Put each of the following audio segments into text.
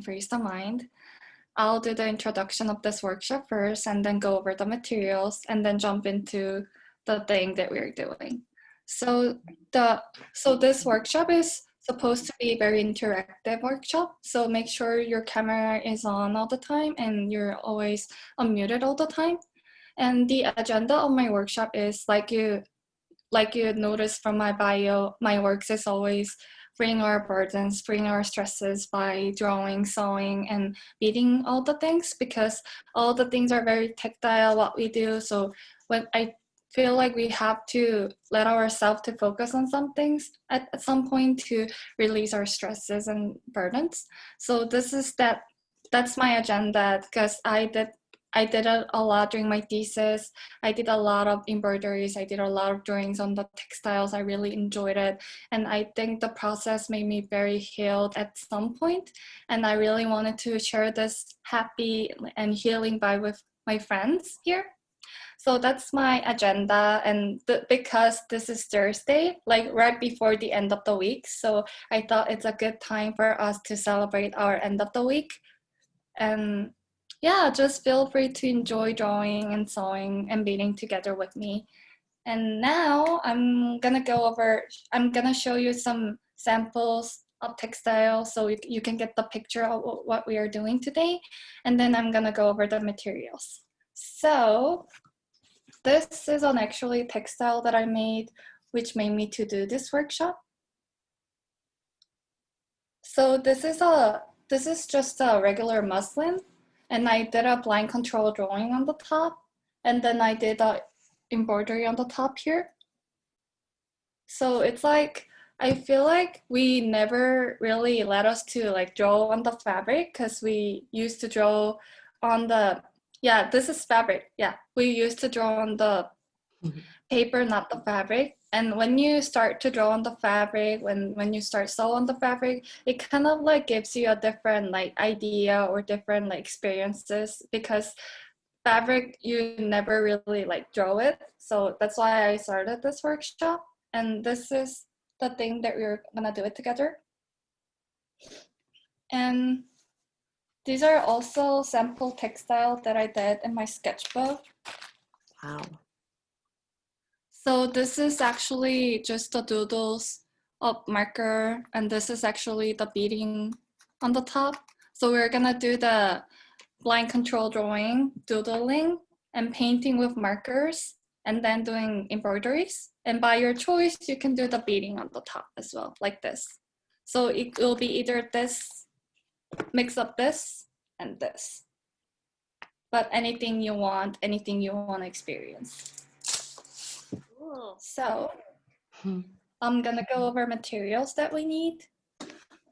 Freeze the Mind. I'll do the introduction of this workshop first and then go over the materials and then jump into the thing that we're doing. So this workshop is supposed to be a very interactive workshop. So make sure your camera is on all the time and you're always unmuted all the time. And the agenda of my workshop is like you noticed from my bio, my works is always freeing our burdens, freeing our stresses by drawing, sewing, and beading all the things, because all the things are very tactile, what we do. So when I feel like we have to let ourselves to focus on some things at some point to release our stresses and burdens. So that's my agenda, because I did a lot during my thesis. I did a lot of embroideries. I did a lot of drawings on the textiles. I really enjoyed it. And I think the process made me very healed at some point. And I really wanted to share this happy and healing vibe with my friends here. So that's my agenda. And because this is Thursday, like right before the end of the week, so I thought it's a good time for us to celebrate our end of the week. And yeah, just feel free to enjoy drawing and sewing and beading together with me. And now I'm gonna show you some samples of textile so you can get the picture of what we are doing today. And then I'm gonna go over the materials. So this is an actually textile that I made, which made me to do this workshop. So this is just a regular muslin. And I did a blind control drawing on the top, and then I did a embroidery on the top here. So it's like, I feel like we never really let us to like draw on the fabric, because we used to draw on the, yeah, this is fabric. Yeah, we used to draw on the paper, not the fabric. And when you start to draw on the fabric, when you start sew on the fabric, it kind of like gives you a different like idea or different like experiences, because fabric, you never really like draw it. So that's why I started this workshop. And this is the thing that we're gonna do it together. And these are also sample textile that I did in my sketchbook. Wow. So this is actually just the doodles of marker, and this is actually the beading on the top. So we're gonna do the blind control drawing, doodling, and painting with markers, and then doing embroideries. And by your choice, you can do the beading on the top as well, like this. So it will be either this, mix up this and this. But anything you want to experience. Cool. So I'm gonna go over materials that we need.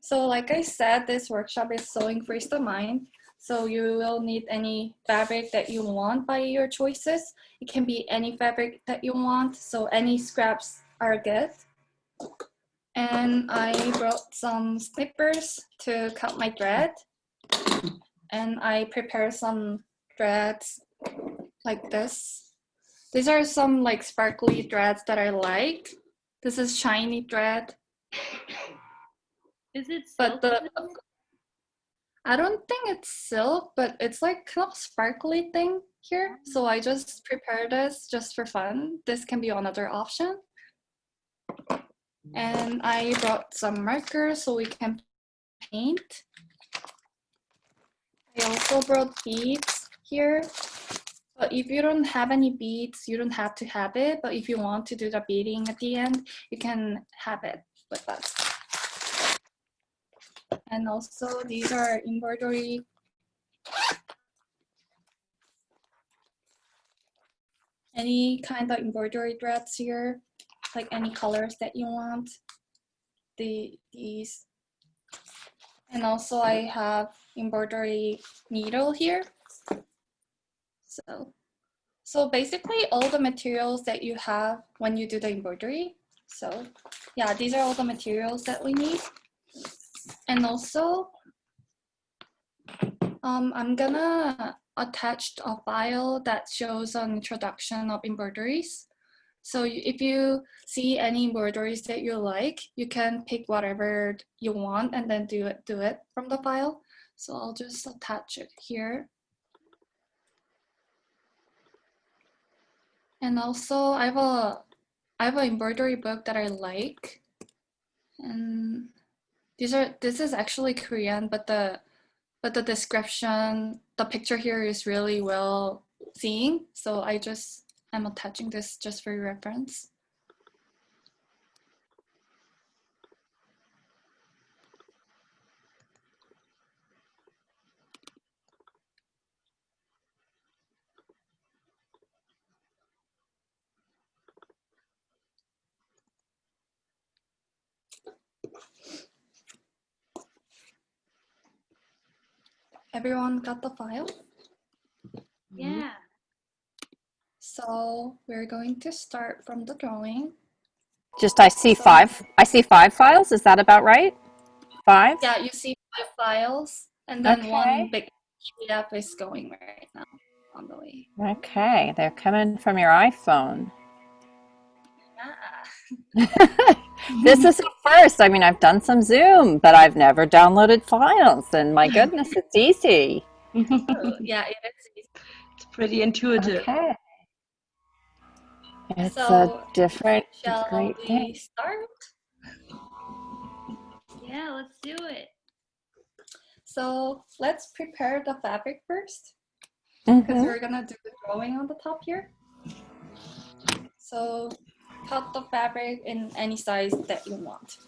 So like I said, this workshop is Sewing Frees the Mind. So you will need any fabric that you want by your choices. It can be any fabric that you want, so any scraps are good. And I brought some snippers to cut my thread. And I prepared some threads like this. These are some like sparkly threads that I like. This is shiny thread. Is it silk? I don't think it's silk, but it's like kind of sparkly thing here. So I just prepared this just for fun. This can be another option. And I brought some markers so we can paint. I also brought beads here. But if you don't have any beads, you don't have to have it. But if you want to do the beading at the end, you can have it with us. And also these are embroidery. Any kind of embroidery threads here, like any colors that you want. These. And also I have embroidery needle here. So basically all the materials that you have when you do the embroidery. So yeah, these are all the materials that we need. And also, I'm gonna attach a file that shows an introduction of embroideries. So if you see any embroideries that you like, you can pick whatever you want and then do it from the file. So I'll just attach it here. And also I have an embroidery book that I like. And this is actually Korean, but the description, the picture here is really well seen. So I'm attaching this just for your reference. Everyone got the file? Yeah. So we're going to start from the drawing. I see five. I see 5 files. Is that about right? 5? Yeah, you see 5 files, and then Okay. one big PDF is going right now on the way. Okay, they're coming from your iPhone. Yeah. This is a first. I mean, I've done some Zoom, but I've never downloaded files, and my goodness, it's easy. Yeah, it is easy. It's pretty intuitive. Okay. It's So, a different, shall great we thing. start? Yeah, let's do it. So let's prepare the fabric first, because Mhm. we're gonna do the drawing on the top here. So cut the fabric in any size that you want.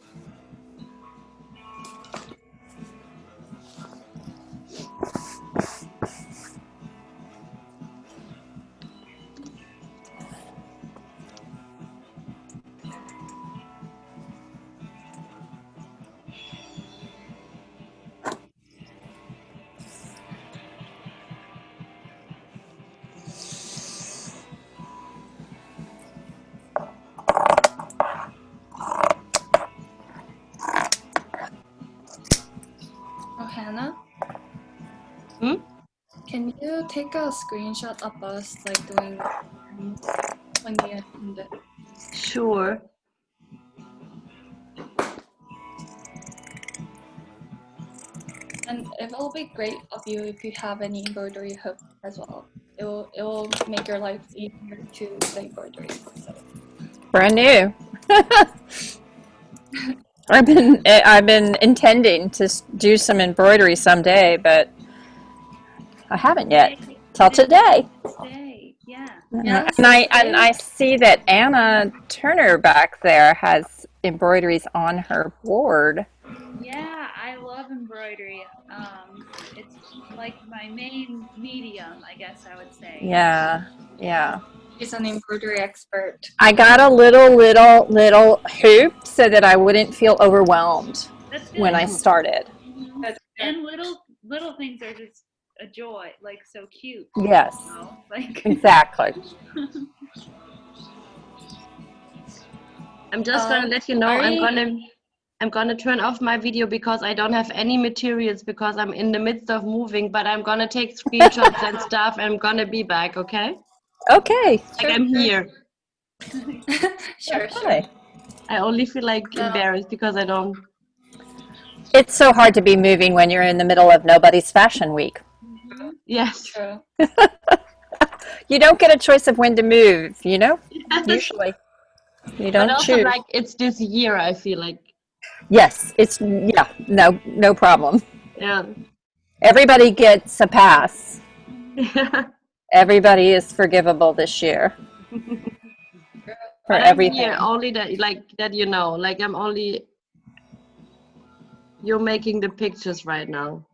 Oh, Hannah? Can you take a screenshot of us like doing when we end it? Sure. And it will be great of you if you have any embroidery hook as well. It will make your life easier to the embroidery. So. Brand new. I've been intending to do some embroidery someday, but I haven't yet till today. Yeah. Yes, And I see that Anna Turner back there has embroideries on her board. Yeah, I love embroidery. It's like my main medium, I guess I would say. Yeah, yeah. she's an embroidery expert. I got a little hoop so that I wouldn't feel overwhelmed when I started. Mm-hmm. And little things are just a joy, like so cute. Yes, You know? Like exactly. I'm just gonna let you know I'm gonna turn off my video because I don't have any materials because I'm in the midst of moving, but I'm gonna take screenshots and stuff and I'm gonna be back, okay? Okay. Like I'm here. Sure. I only feel like embarrassed because I don't. It's so hard to be moving when you're in the middle of nobody's fashion week. Mm-hmm. Yes. True. You don't get a choice of when to move, you know? Yes. Usually. You don't but also choose. like it's this year, I feel like. Yes, no problem. Yeah. Everybody gets a pass. Everybody is forgivable this year. For everything. I'm here only that you know, like you're making the pictures right now.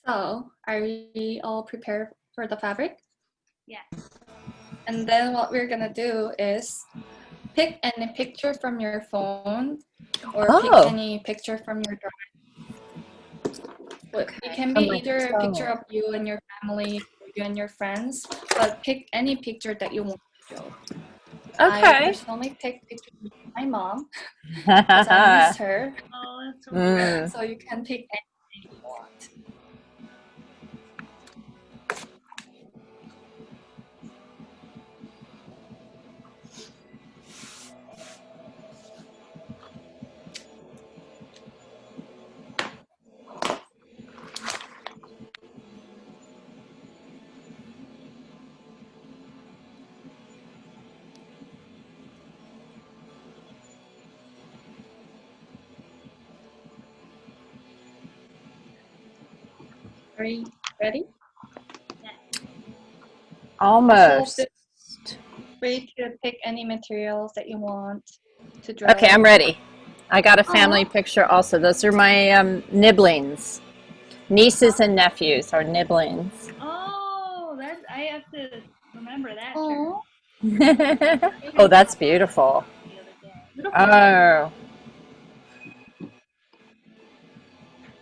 So, are we all prepared for the fabric? Yeah. And then what we're gonna do is pick any picture from your phone or pick any picture from your drawing. It can be either a picture of you and your family, or you and your friends, but pick any picture that you want to show. I personally picked pictures of my mom because I miss her. Oh, that's so cool. So you can pick anything you want. Are you ready? Almost. So feel free to pick any materials that you want to draw. Okay, I'm ready. I got a family Aw. picture also. Those are my nibblings. Nieces and nephews are nibblings. Oh, that's, I have to remember that term. Aw. Oh, that's beautiful. The other day. Beautiful. Oh.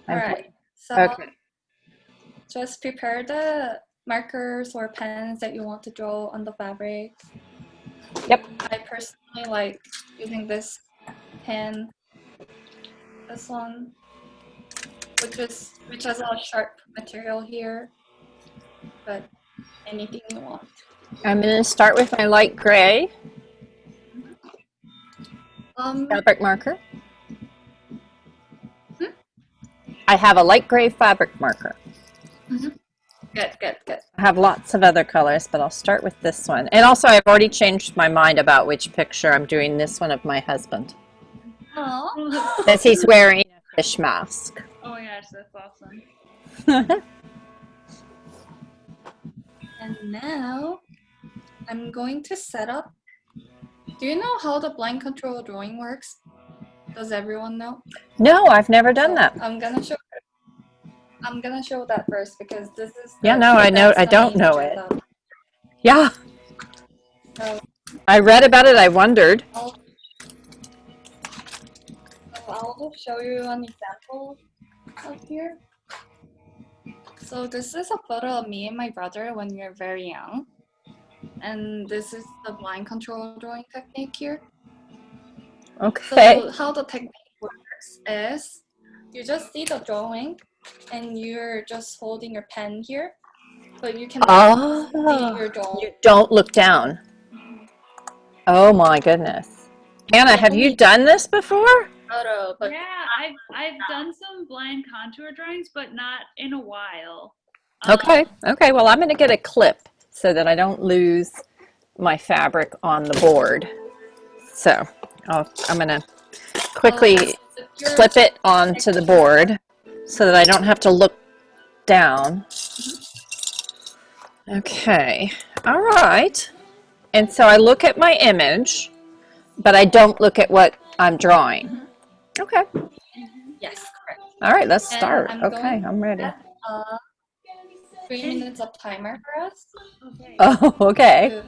All right. So Okay. just prepare the markers or pens that you want to draw on the fabric. Yep. I personally like using this pen, this one, which has a sharp material here, but anything you want. I'm going to start with my light gray fabric marker. I have a light gray fabric marker. Good. I have lots of other colors, but I'll start with this one. And also, I've already changed my mind about which picture. I'm doing this one of my husband. Aww. Because he's wearing a fish mask. Oh my gosh, that's awesome. And now I'm going to set up. Do you know how the blind control drawing works? Does everyone know? No, I've never done that. I'm gonna show that first because this is Yeah, no, I know. I don't know it. Yeah. So I read about it. I wondered. I'll show you an example up here. So this is a photo of me and my brother when we were very young. And this is the blind control drawing technique here. Okay. So how the technique works is you just see the drawing and you're just holding your pen here, but you can see your drawing. You don't look down. Oh my goodness. Hannah, have you done this before? But Yeah, I've done some blind contour drawings, but not in a while. Okay. Okay. Well, I'm going to get a clip so that I don't lose my fabric on the board. So I'm going to quickly flip it onto the board so that I don't have to look down. Okay. All right. And so I look at my image, but I don't look at what I'm drawing. Okay. Yes, correct. All right, let's And start. I'm Okay, going I'm ready. to set, 3 minutes of timer for us. Okay. Oh, okay. to-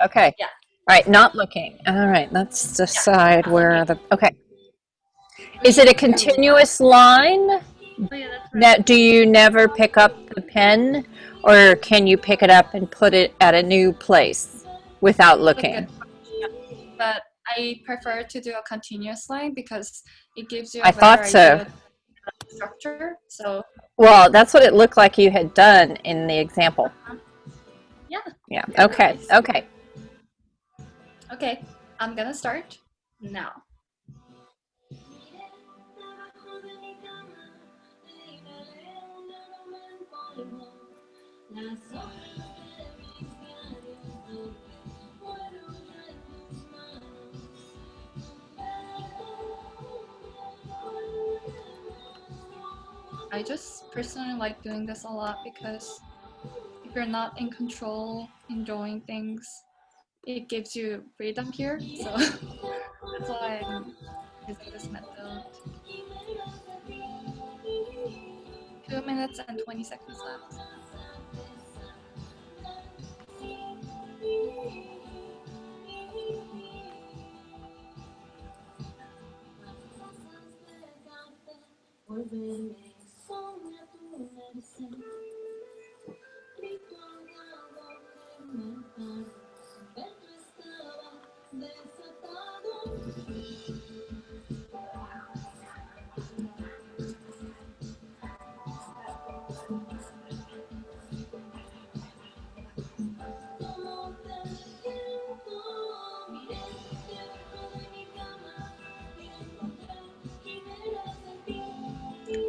Okay. Yeah. All right, not looking. All right, let's decide where the, okay. Is it a continuous line? Oh yeah, that's right. Now, do you never pick up the pen, or can you pick it up and put it at a new place without looking? But I prefer to do a continuous line because it gives you a I thought better so. idea of the structure. So Well, that's what it looked like you had done in the example. yeah. Yeah, okay, okay. Okay, I'm gonna start now. I just personally like doing this a lot because if you're not in control in drawing things, it gives you freedom here. So that's why I'm using this method. 2 minutes and 20 seconds left.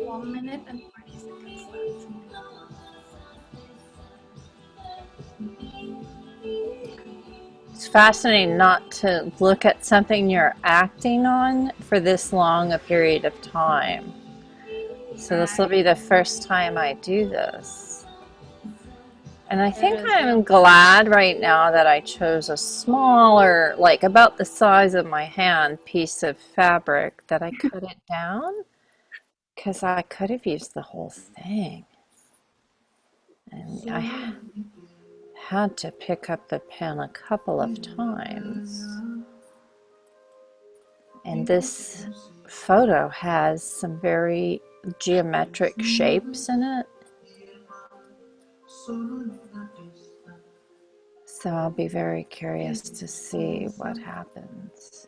One minute and 40 seconds left. It's fascinating not to look at something you're acting on for this long a period of time. So this will be the first time I do this. And I think I'm glad right now that I chose a smaller, like about the size of my hand, piece of fabric, that I cut it down, because I could have used the whole thing. And I had to pick up the pen a couple of times. And this photo has some very geometric shapes in it. So I'll be very curious to see what happens.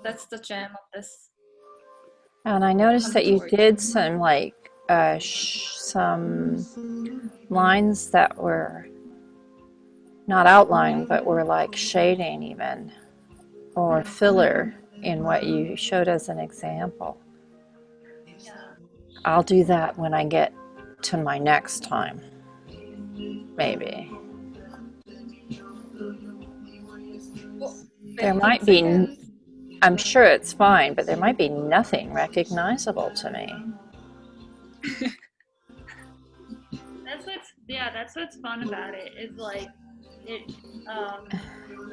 That's the gem of this. And I noticed that you did some like some lines that were not outlined, but were like shading even, or filler in what you showed as an example. I'll do that when I get to my next time, maybe. There might be, I'm sure it's fine, but there might be nothing recognizable to me. That's what's fun about it. Is like it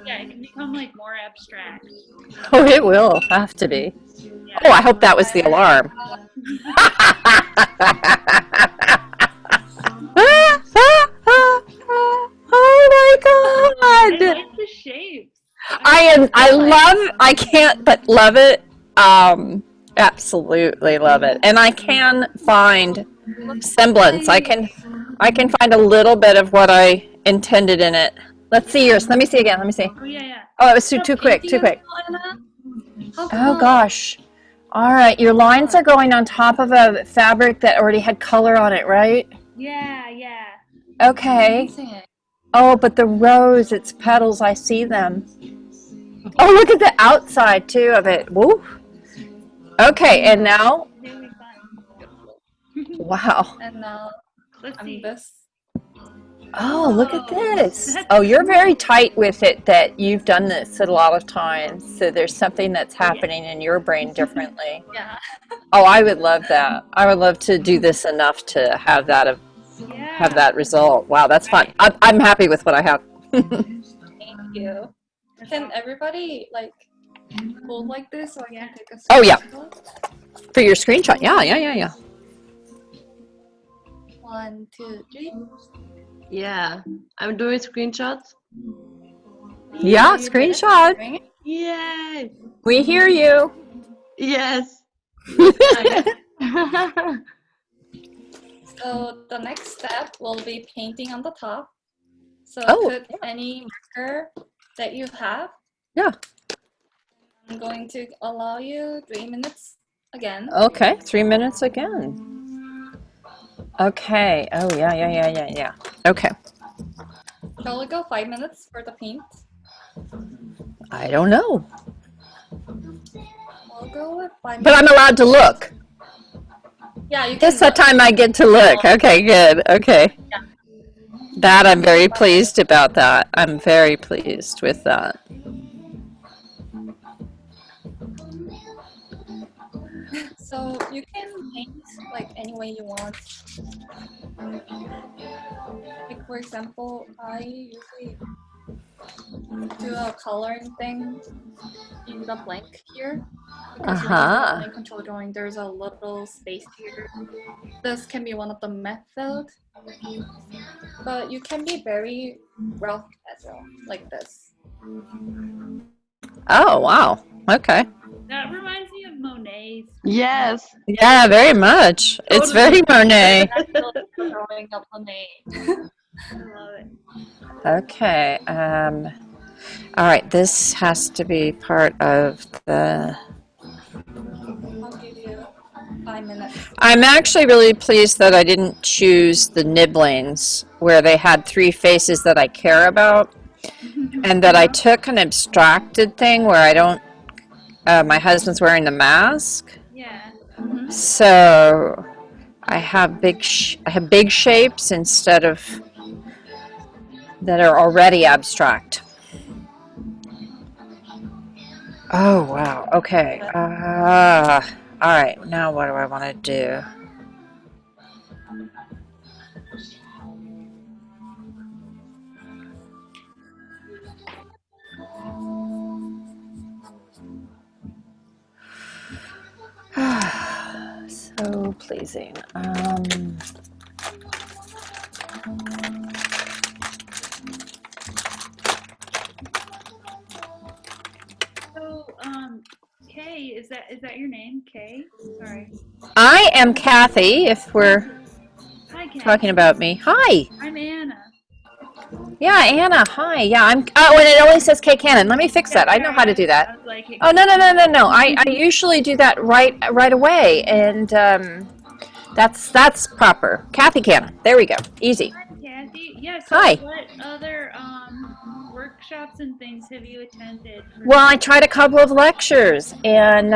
it can become like more abstract. Oh, it will have to be. Yeah. Oh, I hope that was the alarm. Oh my I God! like the shapes. I can't but love it. Absolutely love it. And I can find semblance. I can find a little bit of what I intended in it. Let's see yours. Let me see again. Let me see. Oh yeah. Oh, it was too quick. Oh gosh. All right, your lines are going on top of a fabric that already had color on it, right? Yeah. Okay. Oh, but the rose, its petals, I see them. Oh, look at the outside too of it. Woo. Okay, and now? Really fun. Wow. And now Let's see. this. Oh, look at this. Oh, you're very tight with it that you've done this a lot of times. So there's something that's happening in your brain differently. Yeah. Oh, I would love that. I would love to do this enough to have that result. Wow, that's fun. I'm happy with what I have. Thank you. Can everybody like hold like this so I can take a screenshot? Oh, yeah. For your screenshot. Yeah. 1, 2, 3. Yeah, I'm doing screenshots. Yeah, screenshot. Yay! We hear you. Yes. So the next step will be painting on the top. So put any marker that you have. Yeah. I'm going to allow you 3 minutes again. Okay, 3 minutes again. Okay. Oh, yeah. Okay. Shall we go 5 minutes for the paint? I don't know. We'll go with 5 minutes. But I'm allowed to look. Yeah, you can. Just the time I get to look. Okay, good. Okay. Yeah. That I'm very pleased about that. I'm very pleased with that. So you can paint like any way you want. Like for example, I usually do a coloring thing in the blank here. Because when you do a control drawing, there's a little space here. This can be one of the methods. But you can be very rough as well, like this. Oh, wow. Okay. That reminds me of Monet's. Yes. Yeah, very much. It's very Monet. Drawing up Monet. I love it. Okay. All right. This has to be part of the... I'll give you 5 minutes. I'm actually really pleased that I didn't choose the nibblings where they had 3 faces that I care about, and that I took an abstracted thing where I don't, my husband's wearing the mask. Yeah. So I have big shapes instead of that are already abstract. Oh wow. Okay. All right, now what do I want to do? So pleasing. So, Kay, is that your name, Kay? Sorry. I am Kathy, if we're Hi, Kay. talking about me. Hi. I'm Anna. Yeah, Anna. Hi. Yeah, I'm. Oh, and it only says K Cannon. Let me fix that. I know how to do I that. was like, Oh no. I usually do that right away, and that's proper. Kathy Cannon. There we go. Easy. Hi, Kathy. Yeah. So, Hi. what other workshops and things have you attended? Well, I tried a couple of lectures, and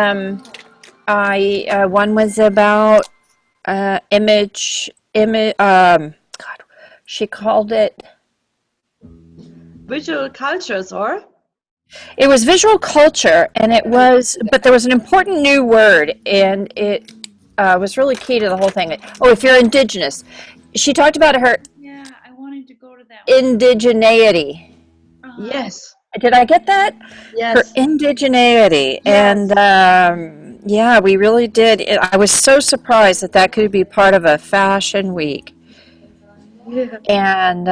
I one was about image. God, she called it. Visual cultures, or? It was visual culture, and it was, but there was an important new word, and it was really key to the whole thing. Oh, if you're indigenous, she talked about her Yeah, I wanted to go to that one. indigeneity. Yes. Did I get that? Yes. Her indigeneity, Yes. and yeah, we really did. I was so surprised that that could be part of a fashion week, Yeah. and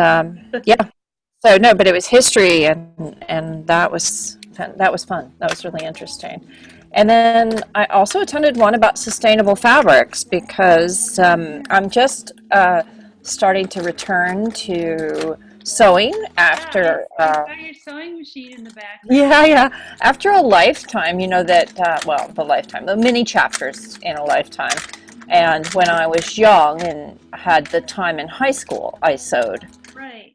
yeah. So no, but it was history, and that was fun. That was really interesting. And then I also attended one about sustainable fabrics because I'm just starting to return to sewing after. I saw your sewing machine in the back. Yeah. After a lifetime, you know that the many chapters in a lifetime. And when I was young and had the time in high school, I sewed. Right.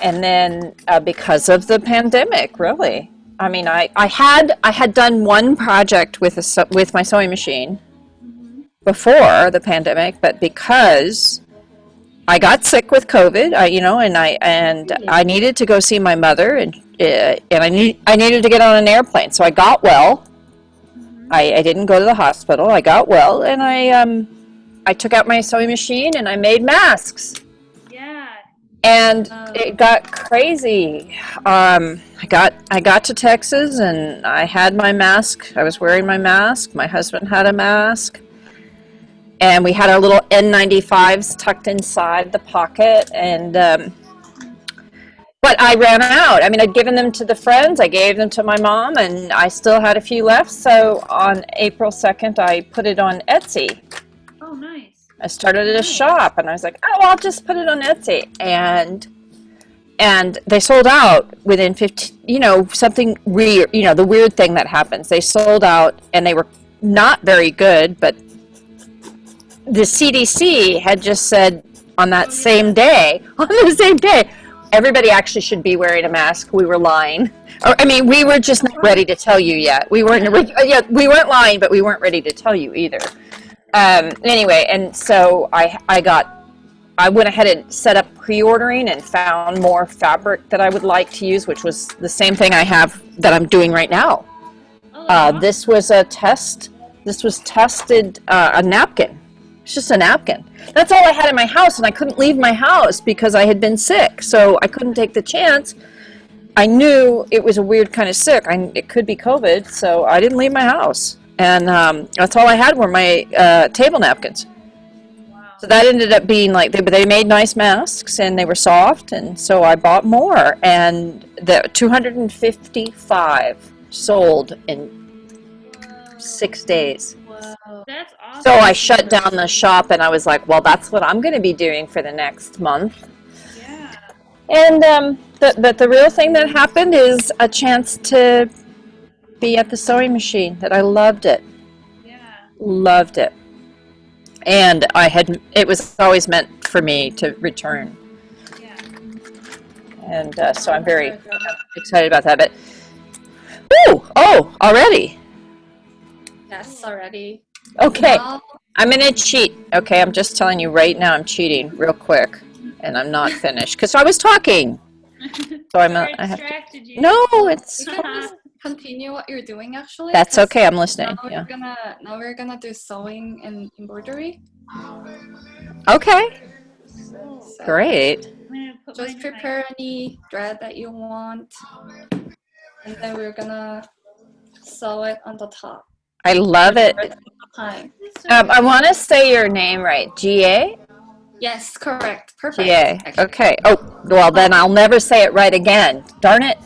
And then because of the pandemic, really, I mean, I had done one project with my sewing machine before the pandemic, but because I got sick with COVID, I needed to go see my mother, and I needed to get on an airplane, so I got well. I didn't go to the hospital. I got well, and I took out my sewing machine and I made masks. Yeah. And it got crazy. I got to Texas and I had my mask. I was wearing my mask. My husband had a mask. And we had our little N95s tucked inside the pocket. And but I ran out. I mean, I'd given them to the friends. I gave them to my mom, and I still had a few left. So on April 2nd, I put it on Etsy. Oh, nice. I started a shop, and I was like, oh, well, I'll just put it on Etsy. And they sold out within 15, something weird, the weird thing that happens. They sold out, and they were not very good, but the CDC had just said on the same day, everybody actually should be wearing a mask. We were lying. We were just not ready to tell you yet. We weren't lying, but we weren't ready to tell you either. Anyway, and so I went ahead and set up pre-ordering and found more fabric that I would like to use, which was the same thing I have that I'm doing right now. This was a test. This was tested, a napkin. It's just a napkin. That's all I had in my house, and I couldn't leave my house because I had been sick, so I couldn't take the chance. I knew it was a weird kind of sick. It could be COVID, so I didn't leave my house. And that's all I had were my table napkins. Wow. So that ended up being like, they made nice masks, and they were soft, and so I bought more. And the 255 sold in 6 days. Wow. That's awesome. So I shut down the shop, and I was like, well, that's what I'm going to be doing for the next month. Yeah. And but the real thing that happened is a chance to be at the sewing machine. That I loved it. Yeah. Loved it. And it was always meant for me to return. Yeah. And so I'm very excited about that. But already. Yes, already. Okay. Well, I'm going to cheat. Okay, I'm just telling you right now I'm cheating real quick. And I'm not finished because I was talking. So I'm Sorry, I have to, distracted you. no, it's continue what you're doing actually? That's 'Cause okay. I'm listening. Now Yeah. we're gonna do sewing and embroidery. Okay. Cool. So Great. I'm gonna put just mine in my- prepare any thread that you want, and then we're gonna sew it on the top. I love it. Time. This is so I want to say your name right. GA? Yes, correct. Perfect. GA. actually. Okay. Oh, well, then I'll never say it right again. Darn it.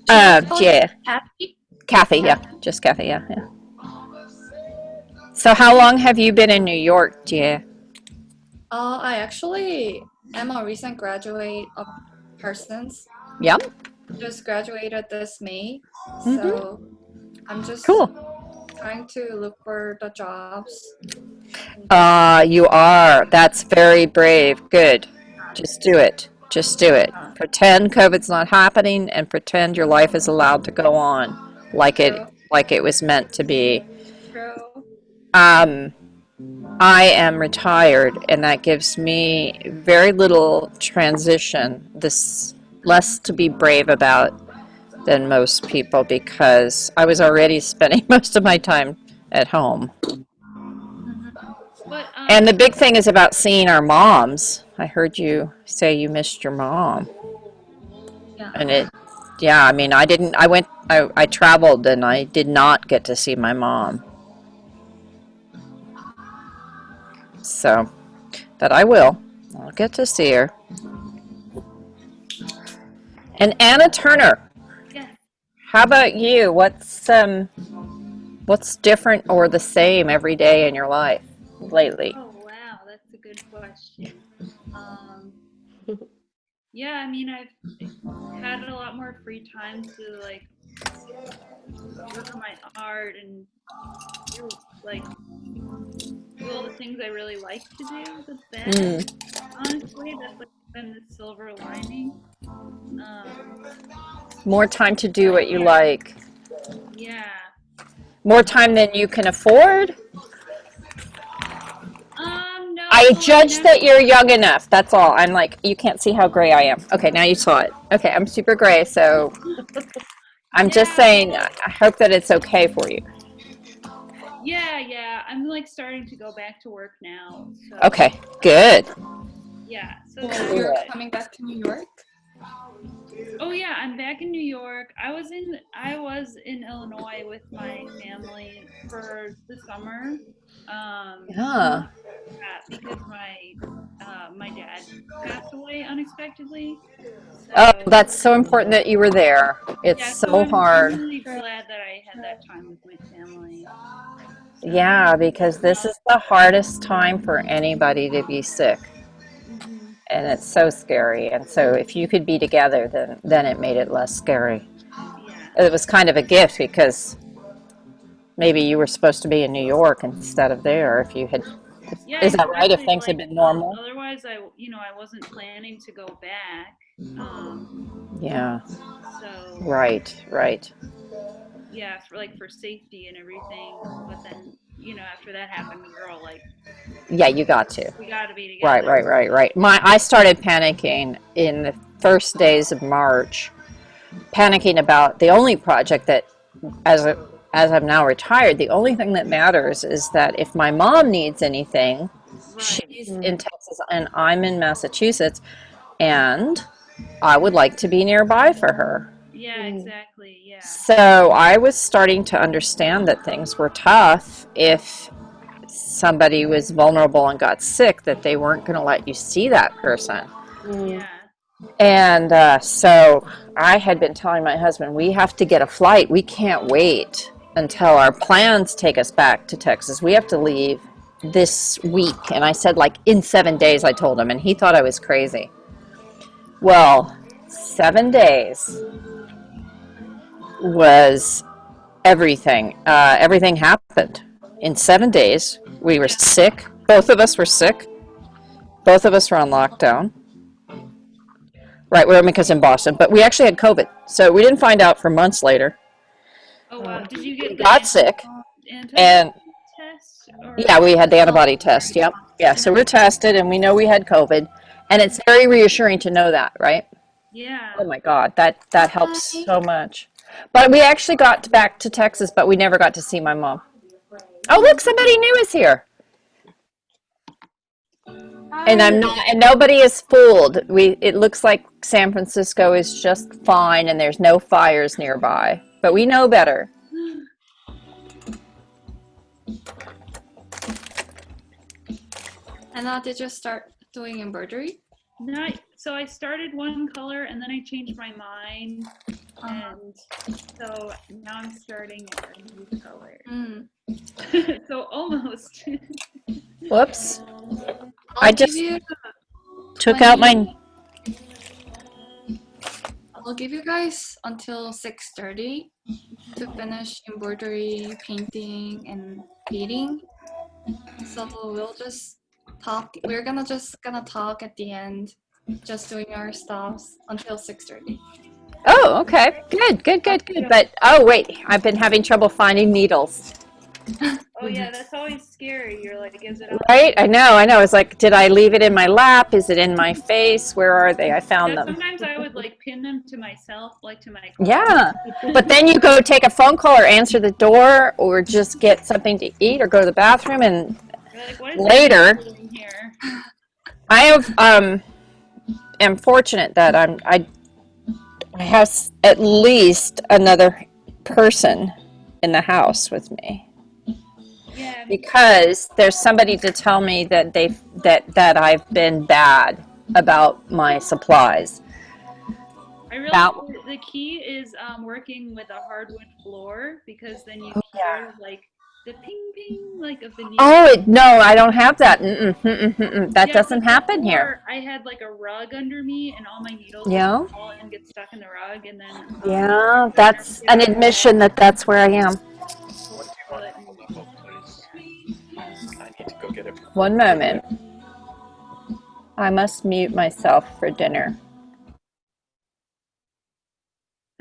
GA. Happy? Kathy, yeah. Just Kathy, yeah. So how long have you been in New York, GA? I actually am a recent graduate of Parsons. Yep. Just graduated this May, Mhm. so I'm just Cool. trying to look for the jobs. You are. That's very brave. Good. Just do it. Just do it. Pretend COVID's not happening and pretend your life is allowed to go on like it was meant to be. True. I am retired, and that gives me very little transition, this less to be brave about than most people, because I was already spending most of my time at home. But, And the big thing is about seeing our moms. I heard you say you missed your mom. Yeah. And I mean, I traveled and I did not get to see my mom. So, but I will. I'll get to see her. And Anna Turner, yeah. how about you? What's different or the same every day in your life lately? Oh, wow. That's a good question. Yeah, I mean, I've had a lot more free time to, like, work on my art and do, like, do all the things I really like to do. That's bad. Honestly, that's, like, been the silver lining. More time to do what you like. Yeah. More time than you can afford? No. I judge that you're young enough. That's all. I'm like, you can't see how gray I am. Okay, now you saw it. Okay, I'm super gray, so I'm just saying, I hope that it's okay for you. Yeah. I'm, like, starting to go back to work now. So, Okay, good. yeah. So So you're coming back to New York? Oh yeah, I'm back in New York. I was in Illinois with my family for the summer. Yeah. Because my dad passed away unexpectedly. So, Oh, that's so important that you were there. It's yeah, so I'm hard. really glad that I had that time with my family. Yeah, because this is the hardest time for anybody to be sick. And it's so scary. And so if you could be together, then it made it less scary. Yeah. It was kind of a gift because maybe you were supposed to be in New York instead of there if you had. Yeah, Is that right? If exactly, things had been normal? Otherwise, I wasn't planning to go back. Yeah. So. Right. Yeah, for safety and everything. But then, after that happened, we were all like, Yeah, you got to. we got to be together. Right. I started panicking in the first days of March, panicking about the only project that, as I'm now retired, the only thing that matters is that if my mom needs anything, she's in Texas and I'm in Massachusetts, and I would like to be nearby for her. Yeah, exactly. Yeah. So I was starting to understand that things were tough if somebody was vulnerable and got sick, that they weren't going to let you see that person. Yeah. And so I had been telling my husband, we have to get a flight. We can't wait until our plans take us back to Texas. We have to leave this week. And I said, like, in 7 days, I told him, and he thought I was crazy. Well, 7 days was everything. Everything happened. In 7 days, we were sick. Both of us were sick. Both of us were on lockdown. Right, we're because in Boston, but we actually had COVID, so we didn't find out for months later. Oh wow! Did you get Got sick, and test? yeah, we had the antibody test. Yep, yeah. So we're tested, and we know we had COVID, and it's very reassuring to know that, right? Yeah. Oh my God, that helps so much. But we actually got back to Texas, but we never got to see my mom. Oh, look, somebody new is here. And I'm not, and nobody is fooled. It looks like San Francisco is just fine and there's no fires nearby. But we know better. Anna, did you start doing embroidery? No, so I started one color and then I changed my mind, and so now I'm starting a new color. So almost. Whoops. I just took out my... I'll give you guys until 6:30 to finish embroidery, painting, and beading. So we'll just talk. We're gonna talk at the end, just doing our stuffs until 6:30. Oh, okay. Good. But, oh, wait. I've been having trouble finding needles. Oh yeah, that's always scary. You're like, is it on? Right? I know. It's like, did I leave it in my lap? Is it in my face? Where are they? I found them. Sometimes I would like pin them to myself, like to my car. Yeah. But then you go take a phone call or answer the door or just get something to eat or go to the bathroom, and Like, what is later here? I have am fortunate that I have at least another person in the house with me. Yeah. Because there's somebody to tell me that that I've been bad about my supplies. I really the key is working with a hardwood floor, because then you hear like the ping ping like of the needle. Oh no, I don't have that. That doesn't happen here. I had like a rug under me, and all my needles Yeah. fall and get stuck in the rug, and then Yeah, that's an admission that that's where I am. I need to go get it. One moment. I must mute myself for dinner.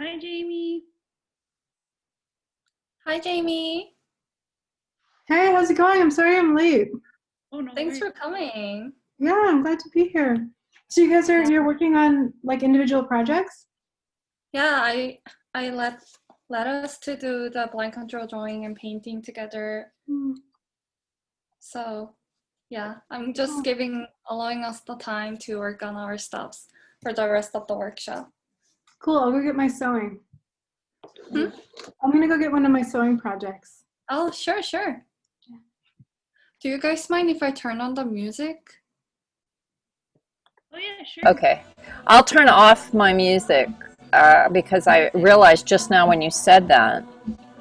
Hi, Jamie. Hi, Jamie. Hey, how's it going? I'm sorry I'm late. Oh no. Thanks for coming. Yeah, I'm glad to be here. So you guys you're working on like individual projects? Yeah, I let us to do the blind control drawing and painting together. So yeah, I'm just allowing us the time to work on our stuffs for the rest of the workshop. Cool, I'll go get my sewing. Hmm? I'm gonna go get one of my sewing projects. Oh, sure. Yeah. Do you guys mind if I turn on the music? Oh yeah, sure. Okay. I'll turn off my music because I realized just now when you said that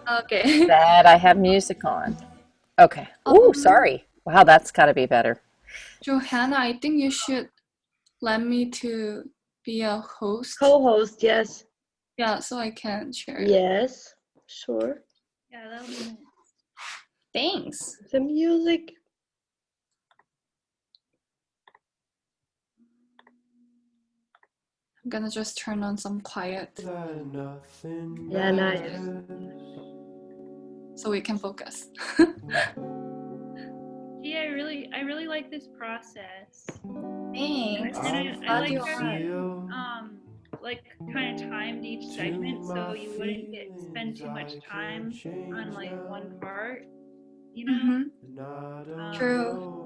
that I have music on. Okay. Oh, sorry. Wow, that's got to be better. Johanna, I think you should let me to be a host. Co-host, yes. Yeah, so I can share it. Yes, sure. Yeah, that'll be nice. Thanks. The music. I'm gonna just turn on some quiet. Yeah, nice. So we can focus. Yeah, I really like this process. Thanks. And I like how you like kind of timed each segment, so you wouldn't spend too much time on like one part, you know? True.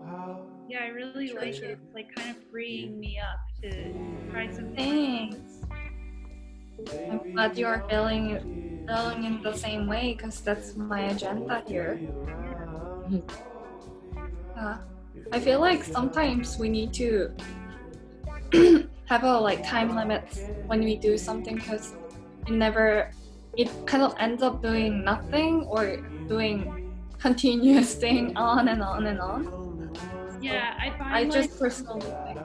Yeah, I really like it. It's like kind of freeing me up to try something. Thanks. I'm glad you are feeling in the same way, because that's my agenda here. I feel like sometimes we need to have a like time limit when we do something, because it kind of ends up doing nothing or doing continuous thing on and on and on. Yeah, I just personally think.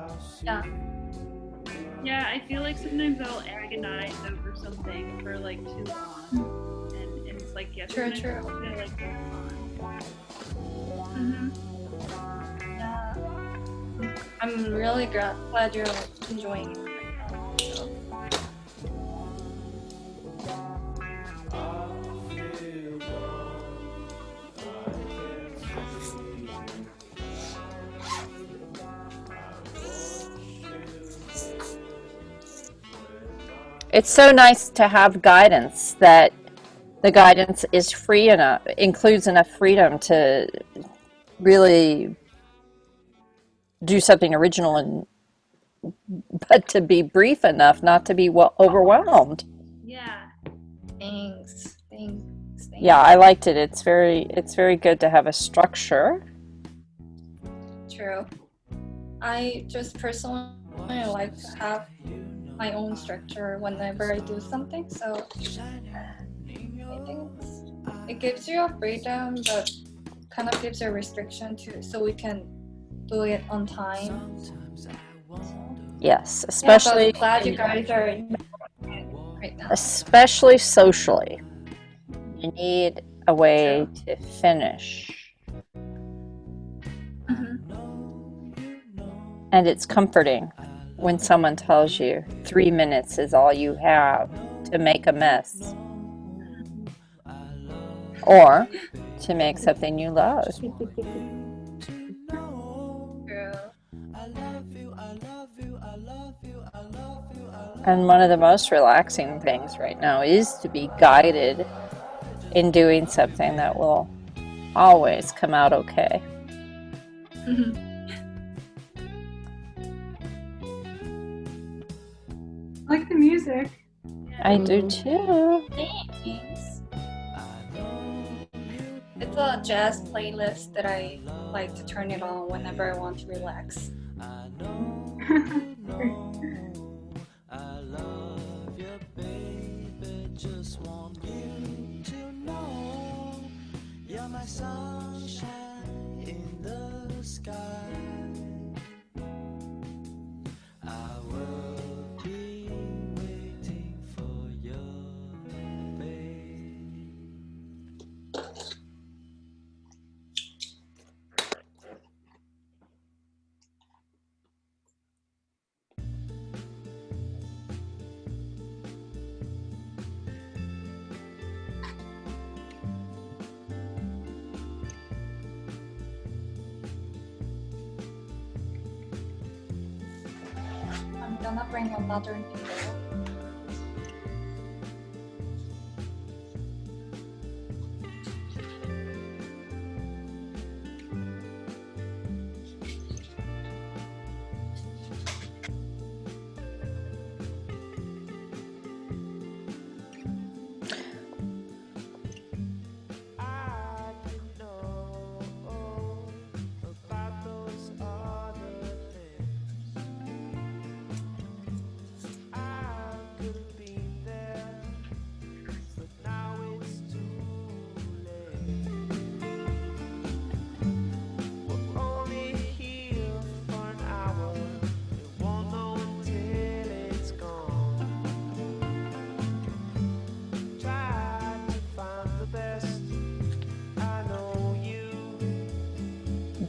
Yeah, I feel like sometimes I'll agonize over something for like too long, and it's like True. I feel like Yeah, I'm really glad you're enjoying it right now. So. it's so nice to have guidance, that the guidance is free enough, includes enough freedom to really do something original, and but to be brief enough not to be overwhelmed. Yeah. Thanks. Yeah, I liked it. It's very good to have a structure. True. I just personally like to have my own structure whenever I do something. So I think it gives you a freedom, but kind of gives you a restriction too, so we can do it on time. Yes, Yeah, especially but glad you guys are right now. especially socially. You need a way to finish. Mhm. And it's comforting when someone tells you 3 minutes is all you have to make a mess. Or to make something you love. True. And one of the most relaxing things right now is to be guided in doing something that will always come out okay. I like the music. I do too. Thanks. It's a jazz playlist that I like to turn it on whenever I want to relax. I'm gonna bring another needle.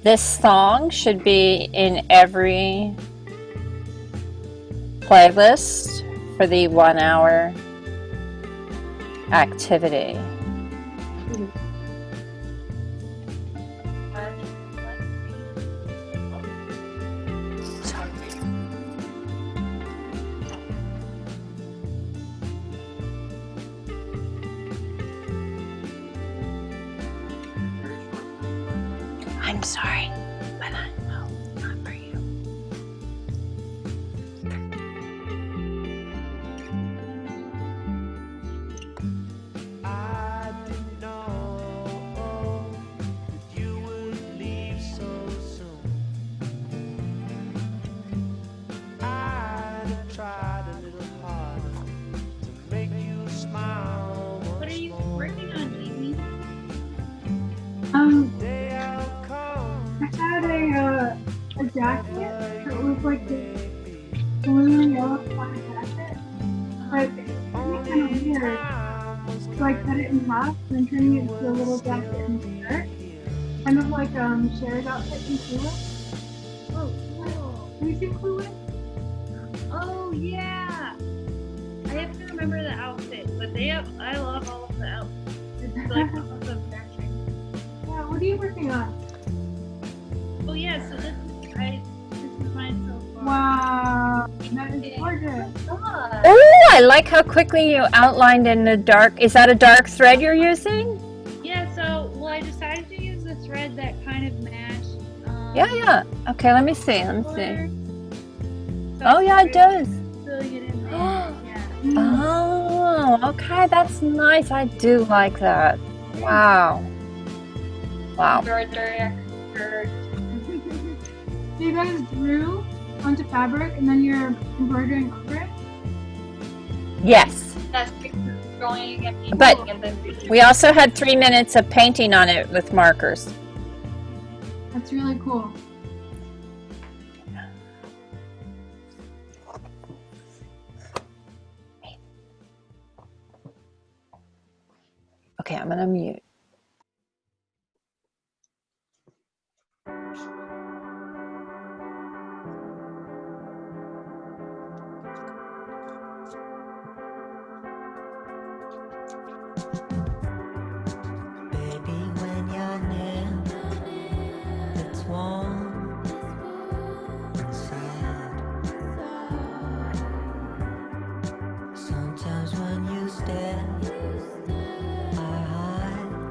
This song should be in every playlist for the 1 hour activity. I'm sorry, but not for you. I didn't know that you would leave so soon. I'd have tried a little harder to make you smile. What are you working on, Jamie? I had a jacket that was like this blue and yellow plaid jacket, but it was kind of weird. So I cut it in half and turned it into a little jacket and skirt, kind of like Cher's outfit in Clueless. Oh, cool. Have you seen Clueless? Oh, yeah. I have to remember the outfit, but I love all of the outfits. It's like awesome matching. Yeah. What are you working on? Oh, yeah, so this is mine so far. Wow. That is gorgeous. Oh, I like how quickly you outlined in the dark. Is that a dark thread you're using? Yeah, so, well, I decided to use the thread that kind of matched. Yeah. Okay, let me see. color. So Oh, yeah, it does. filling it in there. Yeah. Oh, okay, that's nice. I do like that. Wow. Wow. Embroidery expert. So you guys drew onto fabric and then you're embroidering over it? Yes. That's drawing and painting, But and then we also had 3 minutes of painting on it with markers. That's really cool. Okay, I'm gonna mute. Baby, when you're near, it's warm inside. Sometimes when you stare, I hide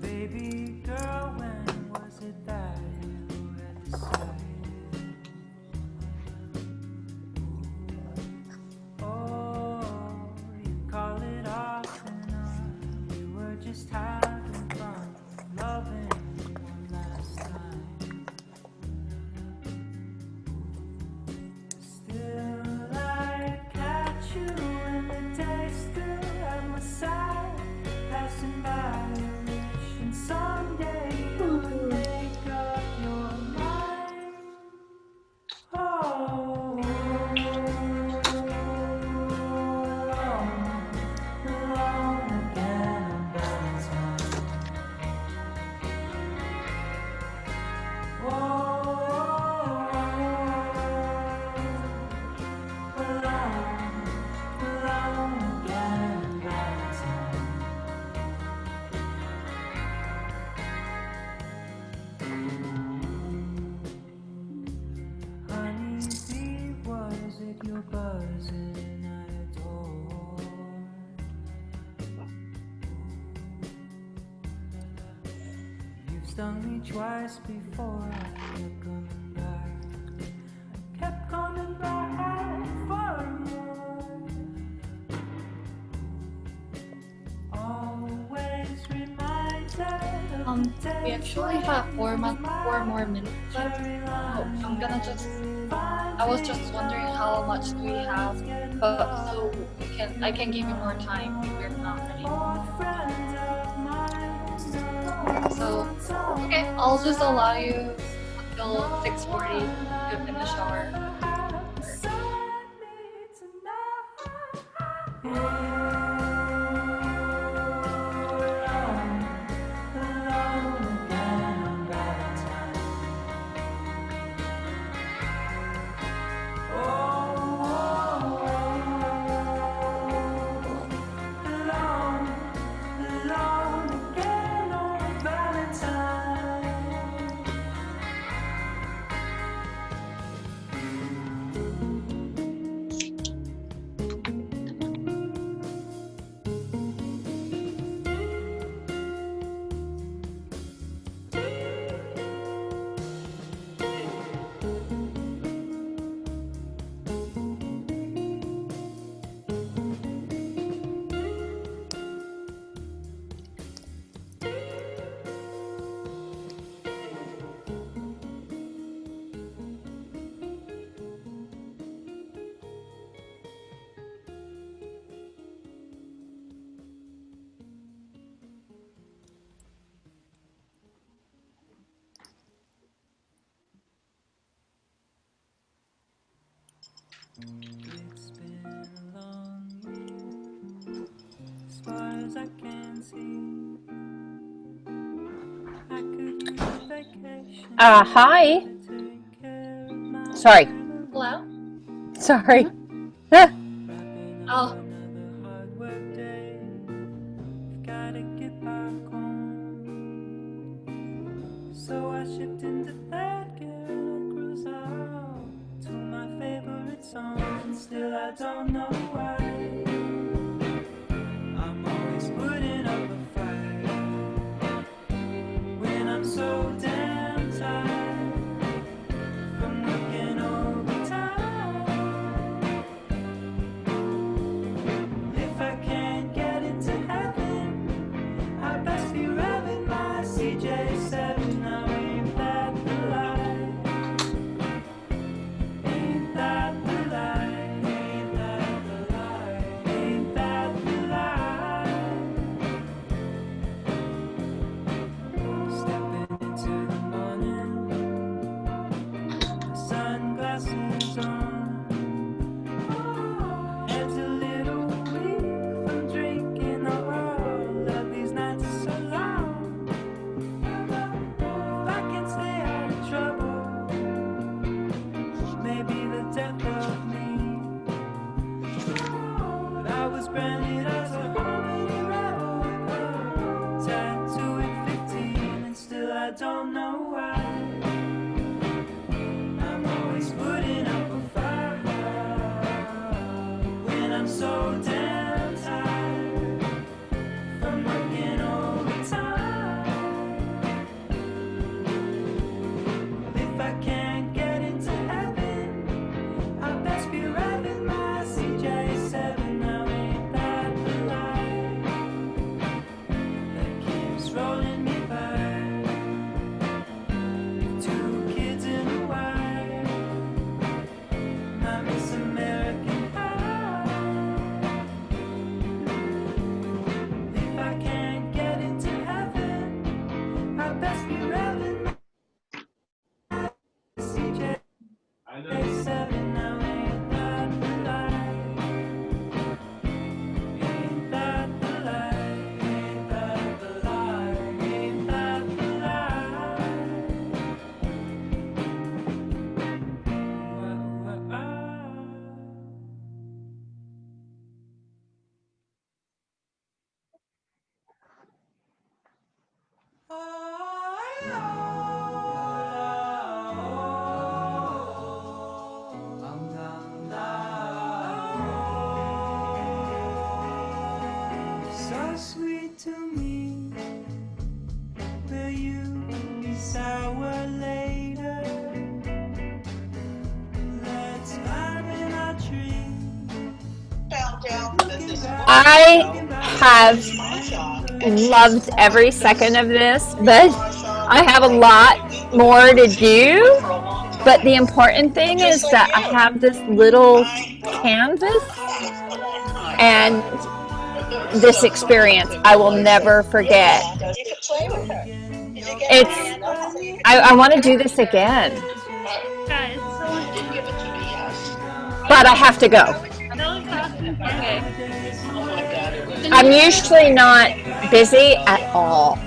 Baby girl, when was it that you had decided? Oh, you call it off and on. We were just having fun, loving one last time. Still, I catch you in the day, still at my side, passing by. Someday you'll make up your mind. Oh, alone again on Valentine's. Alone again on Valentine's. Honeybee, was it your buzzing I adored? You've stung me twice before, I kept coming back. I kept coming back for more. Always reminded of the day. We actually have four more minutes left. I'm gonna just. I was just wondering how much do we have, but so I can give you more time if we're not ready. So okay, I'll just allow you until 6:40 to finish our. It's been a long year, as far as cause I can see I could use a vacation. Hi. To take care of my Sorry. family. Hello? Sorry. Wrapping up Oh. another hard work day. I've gotta get back home. So I shift into third gear and cruise out to my favorite song. And still I don't know why I'm always putting up a fight when I'm so damn tired from working overtime. If I can't get into heaven, I best be revving my CJ7. Now ain't that the light? Ain't that the light? Ain't that the light? Ain't that the light? Stepping into the morning, sunglasses on. Head's a little weak from drinking all of these nights so long. If I can stay out of trouble, maybe the death of me. But I was branded as a homely rebel with a tattoo at 15, and still I don't know why. I'm always putting up a fight when I'm so damn tired from working overtime. If I can't get into heaven, I best be revving my CJ7. Now ain't that the light that keeps rolling me by? 2 kids and a wife, I miss American Pie. If I can't get into heaven, I best be revving my CJ7. Now ain't that the light? Ain't that the light? Ain't that the light? Ain't that the So sweet to me, will you be sour later? Let's climb in our tree. I have loved every second of this, but I have a lot more to do. But the important thing is that I have this little canvas and this experience I will never forget. I want to do this again, Yeah, it's so much fun. but I have to go. Tell us how it's been Okay. I'm usually not busy at all.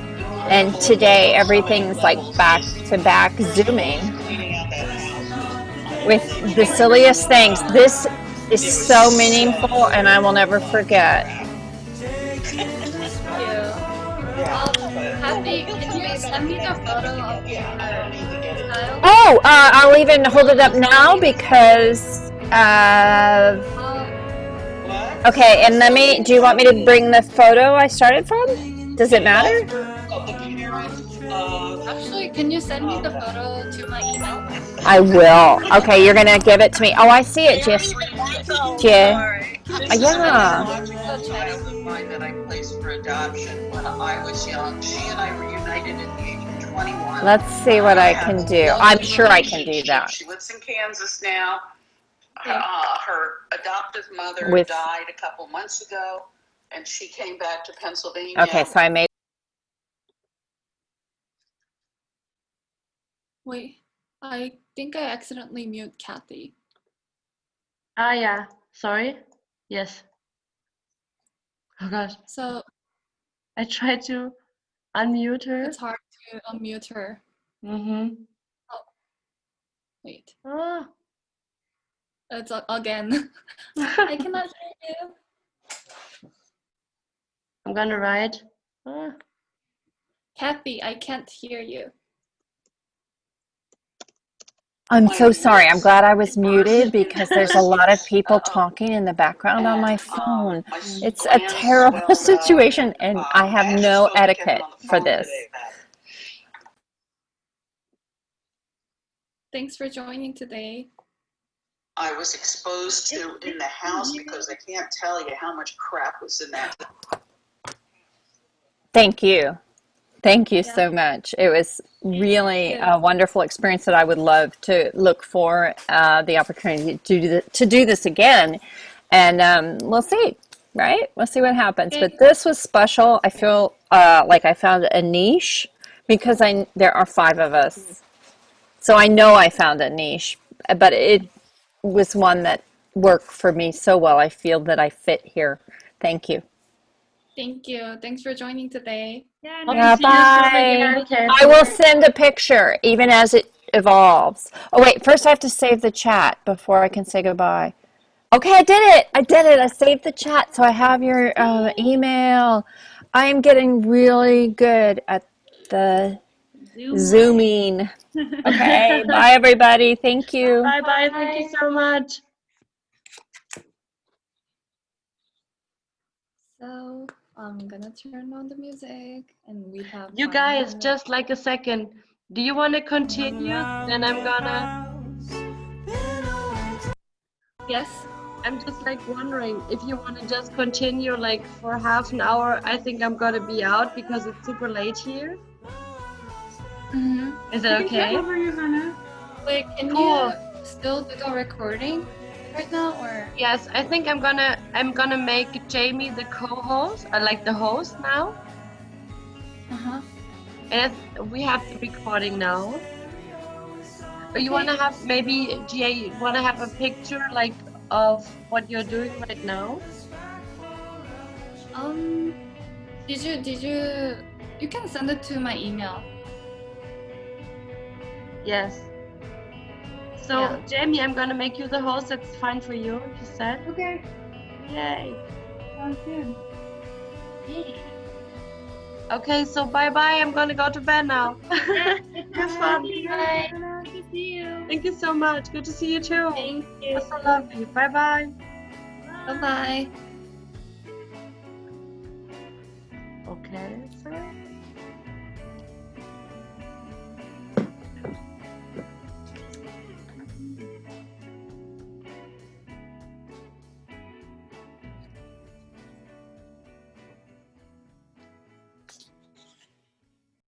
And today everything's like back to back Zooming with the silliest things. This is so meaningful and I will never forget. Thank you. Kathy, can you send me the photo of your style? Oh, I'll even hold it up now because, okay, and do you want me to bring the photo I started from? Does it matter? Actually, can you send me the photo to my email? I will. Okay, you're gonna give it to me. Oh, I see it, Jess. Yeah. Yeah. Go check. That I placed for adoption when I was young. She and I reunited at the age of 21. Let's see what I can do. I'm sure I can do that. She lives in Kansas now. Okay. Her adoptive mother With- died a couple months ago, and she came back to Pennsylvania. Okay, so I made. Wait, I think I accidentally mute Kathy. Ah, yeah. Sorry. Yes. Oh gosh. So I tried to unmute her. It's hard to unmute her. Mm-hmm. Wait, Oh. it's again. I cannot hear you. I'm gonna write. Oh. Kathy, I can't hear you. I'm so sorry. I'm glad I was muted because there's a lot of people talking in the background on my phone. It's a terrible situation, and I have no etiquette for this. Thanks for joining today. I was exposed to in the house because I can't tell you how much crap was in that. Thank you. Thank you so much. It was really a wonderful experience that I would love to look for the opportunity to do this again. And we'll see, right? We'll see what happens. But this was special. I feel like I found a niche because there are 5 of us. So I know I found a niche, but it was one that worked for me so well. I feel that I fit here. Thank you. Thank you. Thanks for joining today. Yeah, bye. I will send a picture even as it evolves. Oh, wait, first I have to save the chat before I can say goodbye. Okay, I did it. I saved the chat, so I have your email. I am getting really good at the Zooming. Okay, bye, everybody. Thank you. Bye-bye. Thank you so much. So I'm gonna turn on the music, and we have. You guys, just like a second. Do you want to continue? Then I'm gonna. Yes. I'm just like wondering if you want to just continue like for half an hour. I think I'm gonna be out because it's super late here. Mm-hmm. Is it okay? Wait, can you still do the recording right now, or? Yes, I think I'm gonna make Jamie the co-host, like the host now. Uh-huh. And we have the recording now. But you wanna have maybe GA wanna have a picture like of what you're doing right now? Did you can send it to my email. Yes. So Jamie, I'm gonna make you the host. That's fine for you, you said? Okay. Yay. Sounds good. Yay. Okay, so bye-bye. I'm gonna go to bed now. Have fun. Bye. Good to see you. Thank you so much. Good to see you too. Thank you. That's so lovely. Bye-bye. Bye-bye.